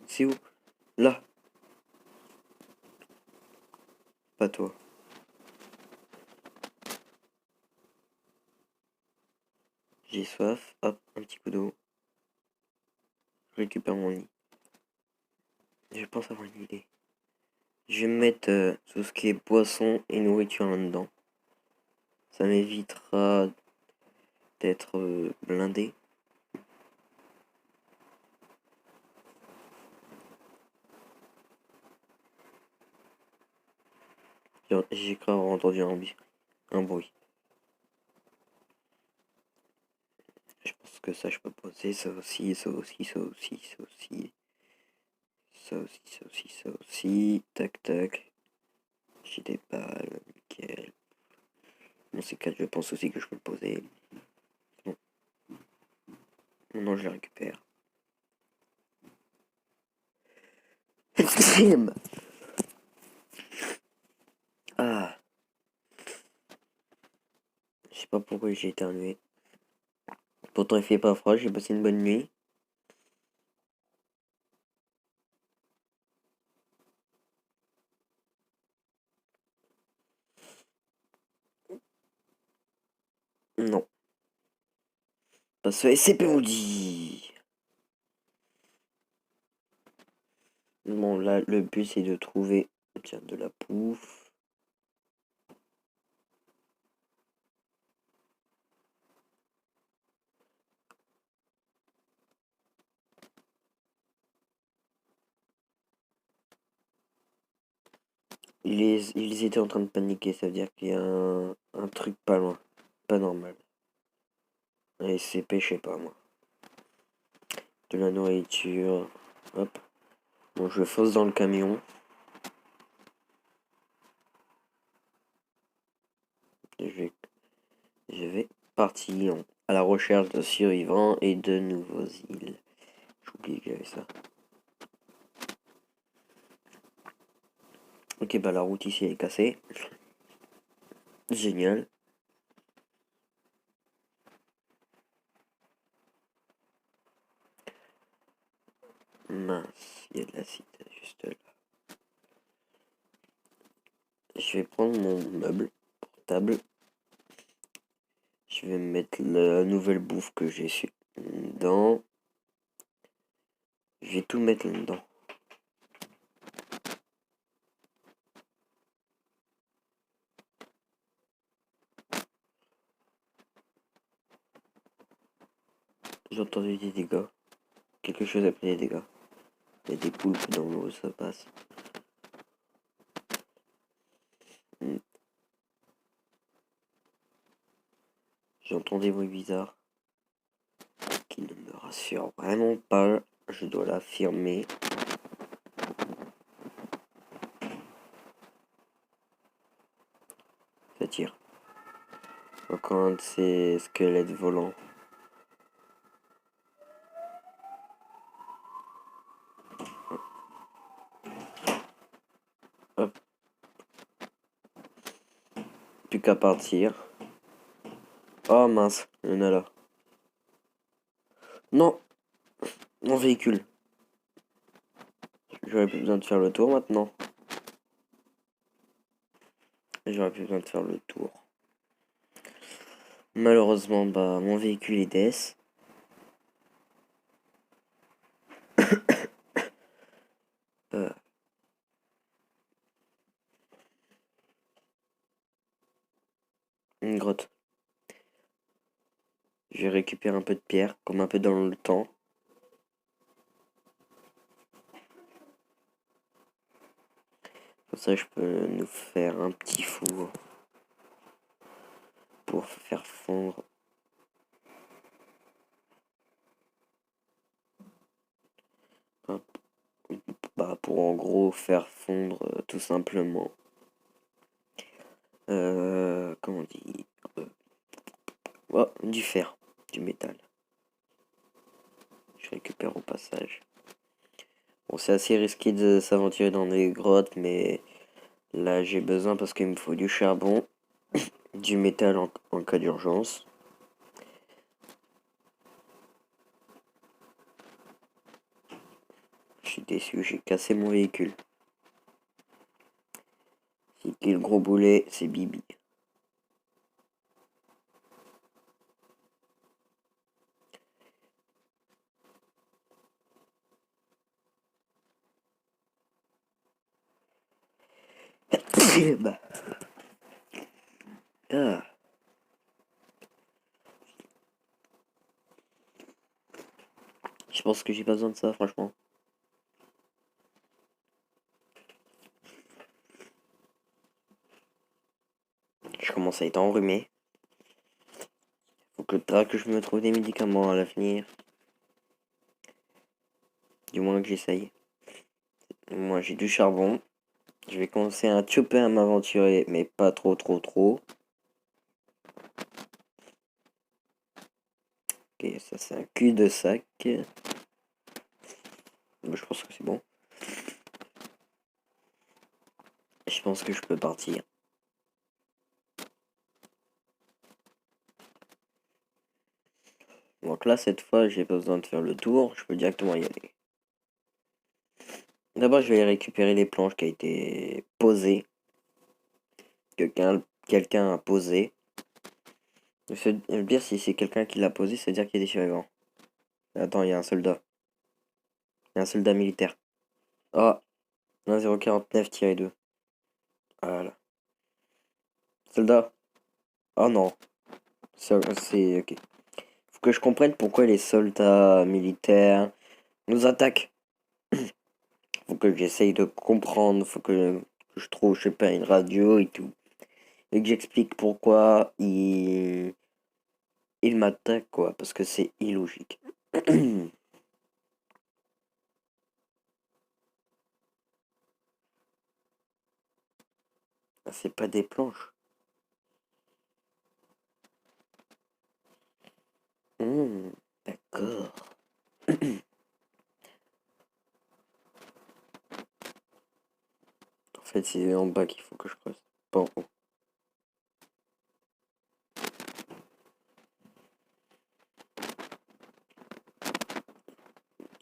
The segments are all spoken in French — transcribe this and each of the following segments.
C'est où? Là. Pas toi. J'ai soif. Hop, un petit coup d'eau. Je récupère mon lit. Je pense avoir une idée. Je vais mettre tout ce qui est boisson et nourriture là-dedans. Ça m'évitera d'être blindé. J'ai cru avoir entendu un bruit. Je pense que ça je peux poser, ça aussi, ça aussi, ça aussi, ça aussi. Ça aussi, ça aussi, ça aussi. Tac tac. J'ai des balles, nickel. Bon, ces 4, je pense aussi que je peux le poser. Non, non, je le récupère. Ah, je sais pas pourquoi j'ai éternué. Pourtant, il fait pas froid, j'ai passé une bonne nuit. Non. Parce que c'est perdu. Bon, là, le but, c'est de trouver, tiens, de la pouffe. Ils étaient en train de paniquer, ça veut dire qu'il y a un truc pas loin. Pas normal. Et c'est pêché pas moi. De la nourriture. Hop. Bon, je fonce dans le camion. Je vais partir à la recherche de survivants et de nouveaux îles. J'oublie que j'avais ça. Ok, bah la route ici est cassée. Génial. Mince, il y a de l'acide juste là. Je vais prendre mon meuble portable. Je vais mettre la nouvelle bouffe que j'ai su dedans. Je vais tout mettre là-dedans. J'ai entendu des dégâts. Quelque chose a pris des dégâts. Il y a des poulpes dans l'eau, ça passe. J'entends des bruits bizarres qui ne me rassurent vraiment pas. Je dois l'affirmer. Ça tire. Encore un de ces squelettes volants. Hop. Plus qu'à partir. Oh mince, il y en a là. Non, mon véhicule. J'aurais plus besoin de faire le tour maintenant. J'aurais plus besoin de faire le tour. Malheureusement, bah, mon véhicule est death. Euh, une grotte. Je vais récupérer un peu de pierre, comme un peu dans le temps. Comme ça, je peux nous faire un petit four pour faire fondre. Bah, pour en gros faire fondre tout simplement. Comment on dit oh, du fer, du métal. Je récupère au passage. Bon, c'est assez risqué de s'aventurer dans des grottes, mais là j'ai besoin parce qu'il me faut du charbon, du métal en cas d'urgence. suis déçu, j'ai cassé mon véhicule. C'est qui le gros boulet? C'est Bibi. Bah. Ah. Je pense que j'ai pas besoin de ça, franchement. Je commence à être enrhumé. Faut que je me trouve des médicaments à l'avenir. Du moins que j'essaye. Moi j'ai du charbon. Je vais commencer un petit peu à m'aventurer, mais pas trop. Ok, ça c'est un cul de sac. Je pense que c'est bon. Je pense que je peux partir. Donc là, cette fois, j'ai pas besoin de faire le tour. Je peux directement y aller. D'abord, je vais récupérer les planches qui a été posées. Quelqu'un a posé. Le pire, si c'est quelqu'un qui l'a posé, c'est-à-dire qu'il y a des survivants. Attends, il y a un soldat. Il y a un soldat militaire. Ah, 1049-2. Voilà. Soldat. Oh non. C'est ok. Faut que je comprenne pourquoi les soldats militaires nous attaquent. Faut que j'essaye de comprendre. Faut que je trouve, je sais pas, une radio et tout. Et que j'explique pourquoi il m'attaque, quoi. Parce que c'est illogique. C'est pas des planches. D'accord. En fait, c'est en bas qu'il faut que je creuse. Pas en haut.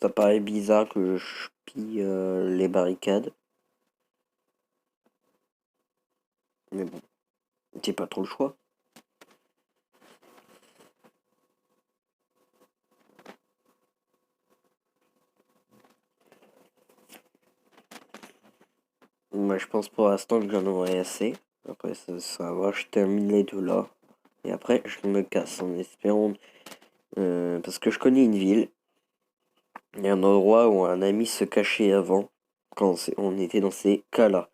Ça paraît bizarre que je pille les barricades. Mais bon, j'ai pas trop le choix. Moi, je pense pour l'instant que j'en aurai assez. Après, ça va, je termine les deux là. Et après, je me casse en espérant. Parce que je connais une ville. Il y a un endroit où un ami se cachait avant. Quand on était dans ces cas-là.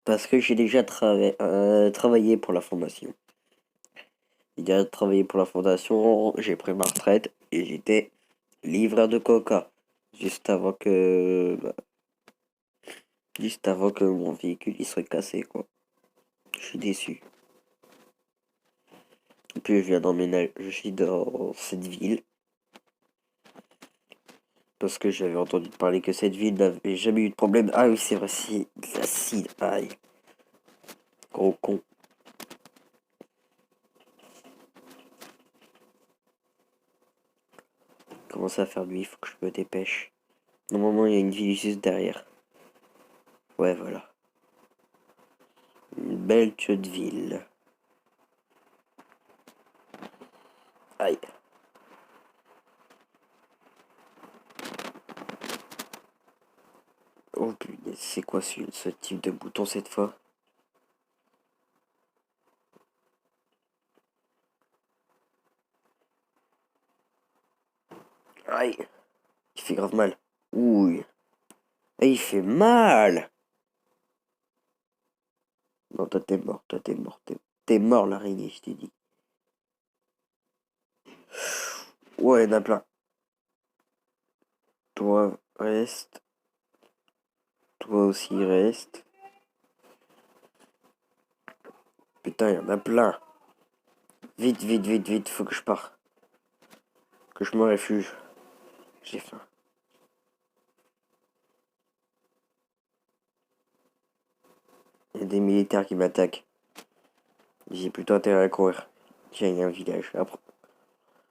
Parce que j'ai déjà travaillé pour la fondation. J'ai déjà travaillé pour la fondation. J'ai pris ma retraite. Et j'étais livreur de coca. Juste avant que. Juste avant que mon véhicule il serait cassé, quoi. Je suis déçu. Et puis je viens d'emménager, je suis dans cette ville. Parce que j'avais entendu parler que cette ville n'avait jamais eu de problème. Ah oui, c'est vrai, si. De l'acide, aïe. Gros con. Commence à faire nuit, faut que je me dépêche. Normalement, il y a une ville juste derrière. Ouais, voilà. Une belle queue de ville. Aïe. Oh putain, c'est quoi ce type de bouton cette fois? Aïe. Il fait grave mal. Ouh. Et il fait mal. Non, toi t'es mort, toi t'es mort. T'es mort l'araignée, je t'ai dit. Ouais, il y en a plein. Toi, reste. Toi aussi, reste. Putain, il y en a plein. Vite, faut que je parte. Que je me réfugie. J'ai faim. Il y a des militaires qui m'attaquent. J'ai plutôt intérêt à courir. Tiens, il y a un village.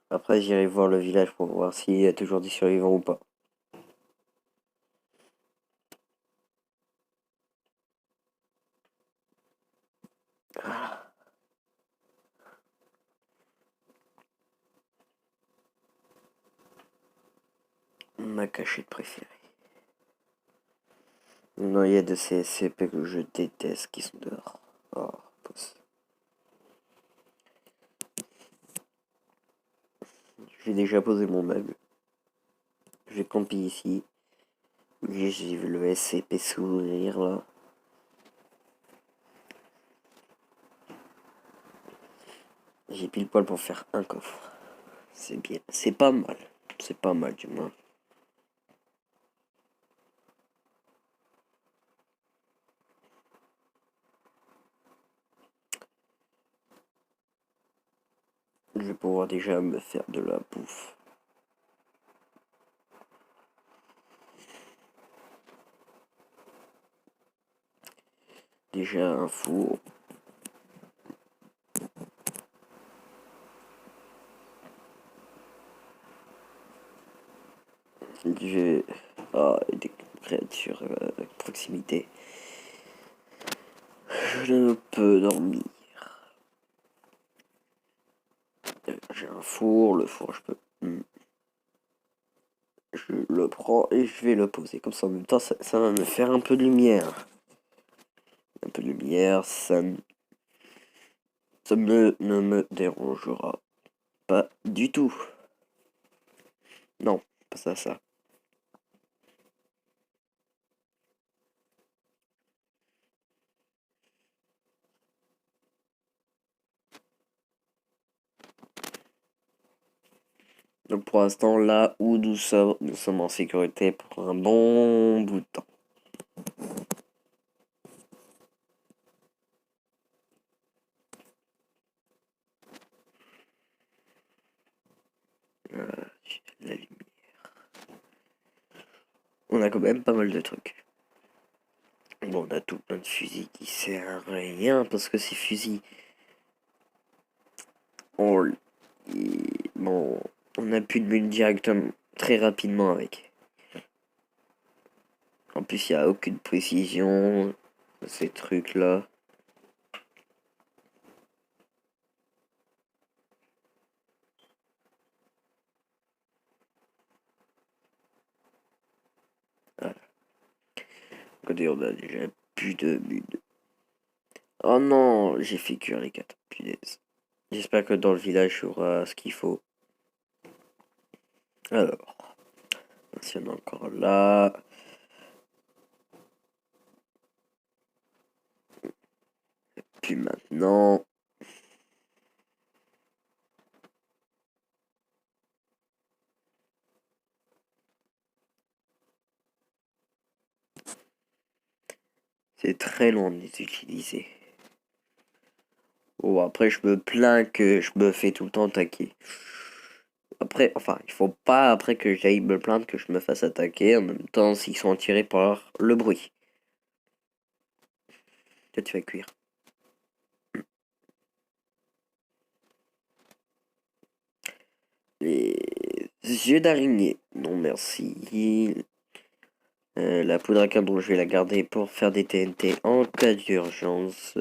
Après j'irai voir le village pour voir s'il y a toujours des survivants ou pas. Ma cachette préférée. Non, il y a de ces SCP que je déteste qui sont dehors. Oh, pousse. J'ai déjà posé mon meuble. J'ai campé ici. J'ai vu le SCP sourire là. J'ai pile poil pour faire un coffre. C'est bien. C'est pas mal. C'est pas mal du moins. Je vais pouvoir déjà me faire de la bouffe. Déjà un four. J'ai des créatures à proximité. Je ne peux dormir. J'ai un four, le four je peux. Je le prends et je vais le poser. Comme ça en même temps ça va me faire un peu de lumière. Un peu de lumière, ne me dérangera pas du tout. Non, pas ça. Donc pour l'instant, là où nous sommes en sécurité pour un bon bout de temps. La lumière. On a quand même pas mal de trucs. Bon, on a tout plein de fusils qui servent à rien parce que ces fusils, on, bon, on a plus de bulle directement très rapidement avec. En plus, il n'y a aucune précision, ces trucs-là. Voilà. Côté, on a déjà plus de bulle. Oh non, j'ai fait cuire les 4. Punaise. J'espère que dans le village, il y aura ce qu'il faut. Alors, si on est encore là. Puis maintenant. C'est très long de les utiliser. Oh, après, je me plains que je me fais tout le temps attaquer. Après, enfin, il faut pas après que j'aille me plaindre que je me fasse attaquer en même temps s'ils sont attirés par le bruit. Toi, tu vas cuire. Les yeux d'araignée. Non, merci. La poudre à canon, je vais la garder pour faire des TNT en cas d'urgence.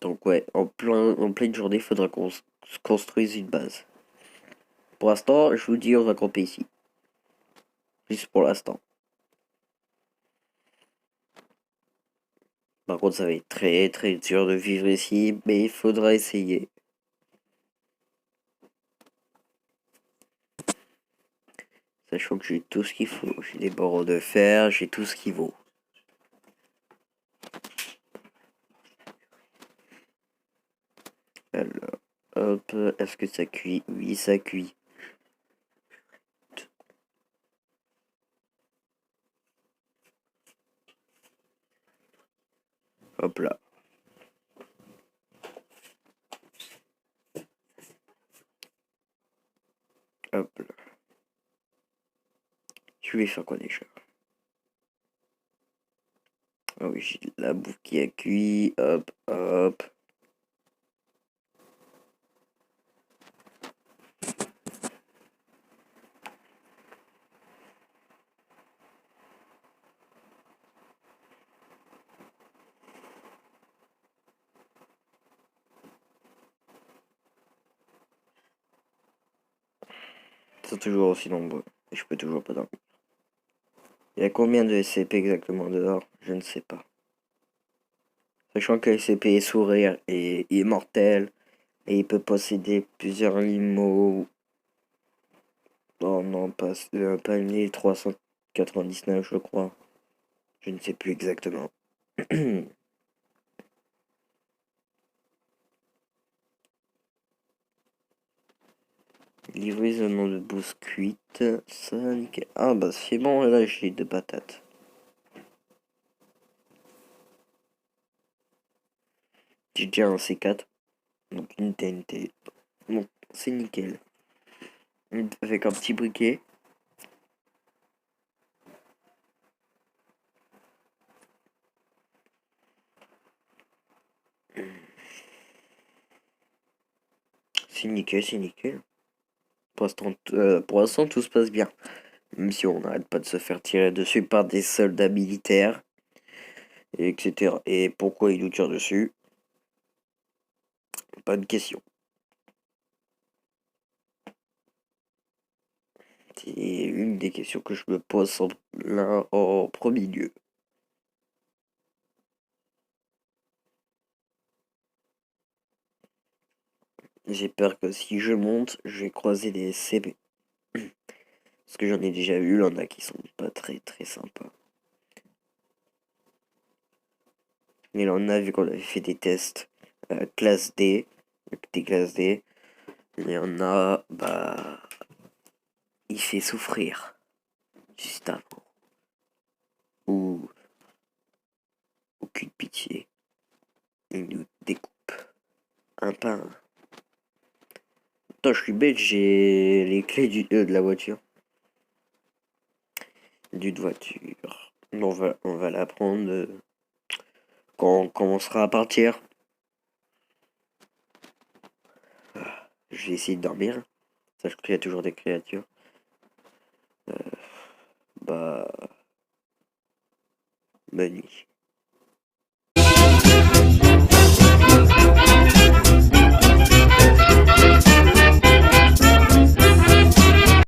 Donc ouais, en pleine journée, il faudra qu'on se construise une base. Pour l'instant, je vous dis, on va camper ici. Juste pour l'instant. Par contre, ça va être très très dur de vivre ici, mais il faudra essayer. Sachant que j'ai tout ce qu'il faut. J'ai des barreaux de fer, j'ai tout ce qu'il vaut. Alors, hop, est-ce que ça cuit? Oui, ça cuit. Hop là. Hop là. Je vais faire quoi déjà? Ah oui, j'ai de la bouffe qui a cuit. Hop, hop. sont toujours aussi nombreux. Et je peux toujours pas dormir. Il y a combien de SCP exactement dehors? Je ne sais pas. Sachant que SCP est sourire et immortel. Et il peut posséder plusieurs limos. Oh non, pas 1399 je crois. Je ne sais plus exactement. Livraison de bouffe cuite. Ça, nickel. Ah bah c'est bon, là j'ai de patates. J'ai déjà un C4. Donc une TNT. Bon, c'est nickel. Avec un petit briquet. C'est nickel, c'est nickel. Pour l'instant, tout se passe bien. Même si on n'arrête pas de se faire tirer dessus par des soldats militaires, etc. Et pourquoi ils nous tirent dessus? Pas de question. C'est une des questions que je me pose en premier lieu. J'ai peur que si je monte, je vais croiser des SCP. Parce que j'en ai déjà vu, il y en a qui sont pas très très sympas. Il y en a vu qu'on avait fait des tests classe D, des classes D. Il y en a, bah, il fait souffrir. Juste avant. Ou aucune pitié. Il nous découpe. Un par un. Attends, je suis bête, j'ai les clés de la voiture. D'une voiture. On va la prendre quand on commencera à partir. Je vais essayer de dormir. Sache qu'il y a toujours des créatures. Bah. Bonne nuit.